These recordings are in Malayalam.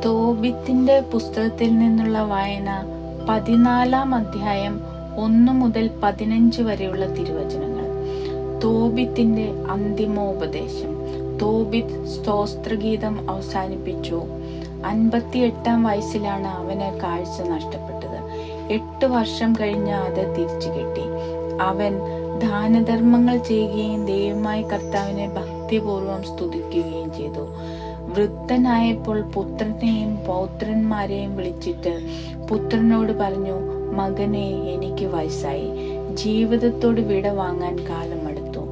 തോബിത്തിന്റെ പുസ്തകത്തിൽ നിന്നുള്ള വായന 14-ാം അധ്യായം 1 മുതൽ 15 വരെയുള്ള തിരുവചനങ്ങൾ. തോബിത്തിന്റെ അന്തിമോപദേശം. തോബിത്ത് സ്തോത്രഗീതം അവസാനിപ്പിച്ചു. 58-ാം വയസ്സിലാണ് അവന് കാഴ്ച നഷ്ടപ്പെട്ടത്. 8 വർഷം കഴിഞ്ഞ് അത് തിരിച്ചു കിട്ടി. അവൻ ദാനധർമ്മങ്ങൾ ചെയ്യുകയും ദൈവമായ കർത്താവിനെ ഭക്തിപൂർവം സ്തുതിക്കുകയും ചെയ്തു. വൃദ്ധനായപ്പോൾ പുത്രനെയും പൗത്രന്മാരെയും വിളിച്ചിട്ട് പുത്രനോട് പറഞ്ഞു, മകനെ, എനിക്ക് വയസ്സായി, ജീവിതത്തോട് വിട വാങ്ങാൻ കാലമെടുത്തു.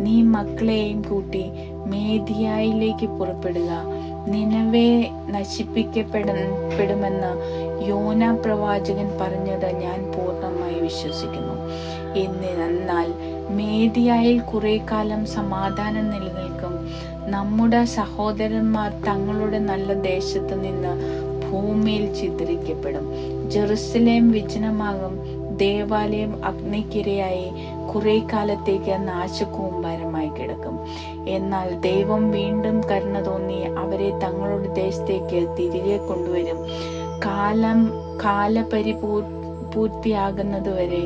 നീ മക്കളെയും കൂട്ടി മേദിയായിലേക്ക് പുറപ്പെടുക. നിനവെ നശിപ്പിക്കപ്പെടുമെന്ന് യോന പ്രവാചകൻ പറഞ്ഞത് ഞാൻ പൂർണ്ണമായി വിശ്വസിക്കുന്നു. എന്നാൽ മേദിയായിൽ കുറെ കാലം സമാധാനം നിലനിൽക്കും. നമ്മുടെ സഹോദരന്മാർ തങ്ങളുടെ നല്ല ദേശത്ത് നിന്ന് ഭൂമിയിൽ ചിതറിക്കപ്പെടും. ജെറുസലേം വിജനമാകും. ദേവാലയം അഗ്നിക്കിരയായി കുറെ കാലത്തേക്ക് നാശകൂമ്പാരമായി കിടക്കും. എന്നാൽ ദൈവം വീണ്ടും കരുണ തോന്നി അവരെ തങ്ങളുടെ ദേശത്തേക്ക് തിരികെ കൊണ്ടുവരും. കാലപരിപൂർത്തിയാകുന്നതുവരെ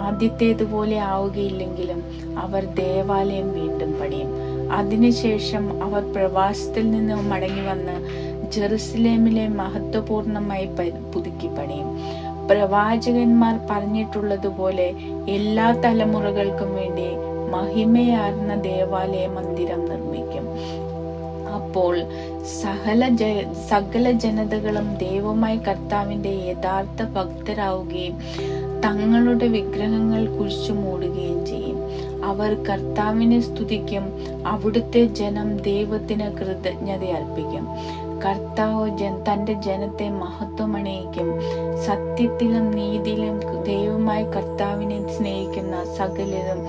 ആദ്യത്തേതുപോലെ ആവുകയില്ലെങ്കിലും അവർ ദേവാലയം വീണ്ടും പണിയും. അതിനുശേഷം അവർ പ്രവാസത്തിൽ നിന്ന് മടങ്ങി വന്ന് ജെറുസലേമിലെ മഹത്വപൂർണമായി പുതുക്കി പണിയും. പ്രവാചകന്മാർ പറഞ്ഞിട്ടുള്ളതുപോലെ എല്ലാ തലമുറകൾക്കും വേണ്ടി മഹിമയാർന്ന ദേവാലയ മന്ദിരം നിർമ്മിക്കും. അപ്പോൾ സകല ജനതകളും ദൈവമായ കർത്താവിന്റെ യഥാർത്ഥ ഭക്തരാവുകയും തങ്ങളുടെ വിഗ്രഹങ്ങൾ കുഴിച്ചു മൂടുകയും ചെയ്യും. അവർ കർത്താവിനെ സ്തുതിക്കും. അവിടുത്തെ ജനം ദൈവത്തിന് കൃതജ്ഞത അർപ്പിക്കും. കർത്താവ് തന്റെ ജനത്തെ മഹത്വമണിയിക്കും. സത്യത്തിലും നീതിയിലും ദൈവമായ കർത്താവിനെ സ്നേഹിക്കുന്ന സകലരും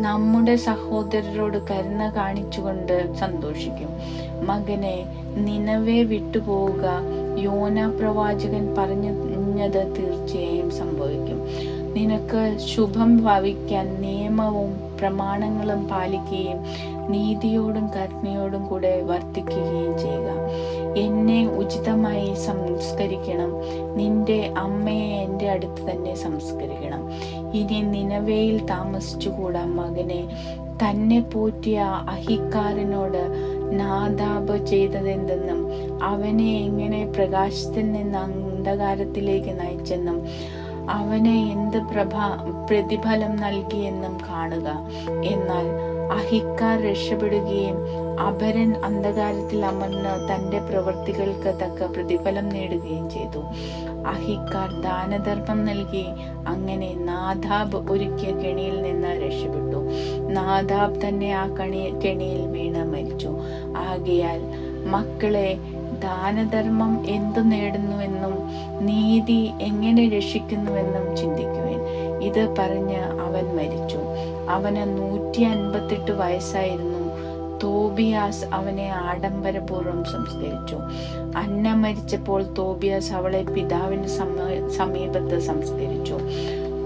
നമ്മുടെ സഹോദരരോട് കരുണ കാണിച്ചുകൊണ്ട് സന്തോഷിക്കും. മകനെ, നിനവെ വിട്ടുപോവുക. യോന പ്രവാചകൻ പറഞ്ഞത് തീർച്ചയായും സംഭവിക്കും. നിനക്ക് ശുഭം ഭവിക്കാൻ നിയമവും പ്രമാണങ്ങളും പാലിക്കുകയും നീതിയോടും കരുണയോടും കൂടെ വർത്തിക്കുകയും ചെയ്യുക. എന്നെ ഉചിതമായി സംസ്കരിക്കണം. നിന്റെ അമ്മയെ എൻ്റെ അടുത്ത് തന്നെ സംസ്കരിക്കണം. ഇനി നിനവയിൽ താമസിച്ചുകൂടാ. മകനെ, തന്നെ പോറ്റിയ അഹിക്കാരനോട് നാദാബ് ചെയ്തതെന്തെന്നും അവനെ എങ്ങനെ പ്രകാശത്തിൽ നിന്ന് അന്ധകാരത്തിലേക്ക് നയിച്ചെന്നും അവനെ എന്ത് പ്രതിഫലം നൽകിയെന്നും കാണുക. എന്നാൽ അഹിക്കാർ രക്ഷപ്പെടുകയും അപരൻ അന്ധകാരത്തിൽ അമർന്ന് തന്റെ പ്രവൃത്തികൾക്ക് തക്ക പ്രതിഫലം നേടുകയും ചെയ്തു. അഹിക്കാർ ദാനധർമ്മം നൽകി. അങ്ങനെ നാദാബ് ഒരുക്കിയ കെണിയിൽ നിന്ന് രക്ഷപ്പെട്ടു. നാദാബ് തന്നെ ആ കെണിയിൽ വീണ് മരിച്ചു. ആകയാൽ മക്കളെ, ദാനധർമ്മം എന്തു നേടുന്നുവെന്നും നീതി എങ്ങനെ രക്ഷിക്കുന്നുവെന്നും ചിന്തിക്കുവേൻ. ഇത് പറഞ്ഞ് അവൻ മരിച്ചു. അവന് 158 വയസ്സായിരുന്നു. തോബിയാസ് അവനെ ആഡംബരപൂർവ്വം സംസ്കരിച്ചു. അന്ന മരിച്ചപ്പോൾ തോബിയാസ് അവളെ പിതാവിന്റെ സമീപത്ത് സംസ്കരിച്ചു.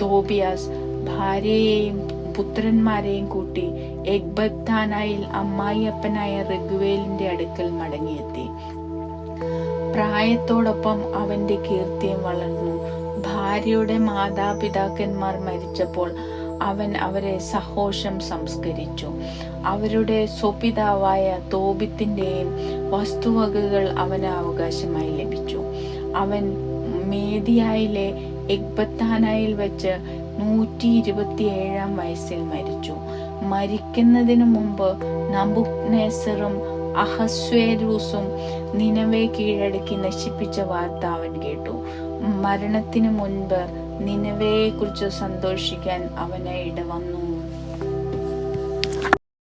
തോബിയാസ് ഭാര്യയെയും പുത്രന്മാരെയും കൂട്ടി എഗ്ബത്താനായിൽ അമ്മായിയപ്പനായ റഗുവേലിന്റെ അടുക്കൽ മടങ്ങിയെത്തി. പ്രായത്തോടൊപ്പം അവന്റെ കീർത്തിയും വളർന്നു. ഭാര്യയുടെ മാതാപിതാക്കന്മാർ മരിച്ചപ്പോൾ അവൻ അവരെ സഹോഷം സംസ്കരിച്ചു. അവരുടെ സ്വപിതാവായ തോബിത്തിന്റെയും വസ്തുവകകൾ അവന് അവകാശമായി ലഭിച്ചു. അവൻ മേദിയായിലെ എഗ്ബത്താനായിൽ വെച്ച് 127-ാം വയസ്സിൽ മരിച്ചു. മരിക്കുന്നതിനു മുമ്പ് നബൂഖദ്നേസറും അഹസ്വേരൂസും നിനവെ കീഴടക്കി നശിപ്പിച്ച വാർത്ത അവൻ കേട്ടു. മരണത്തിനു മുൻപ് നിനവയെ കുറിച്ച് സന്തോഷിക്കാൻ അവന് ഇടവന്നു.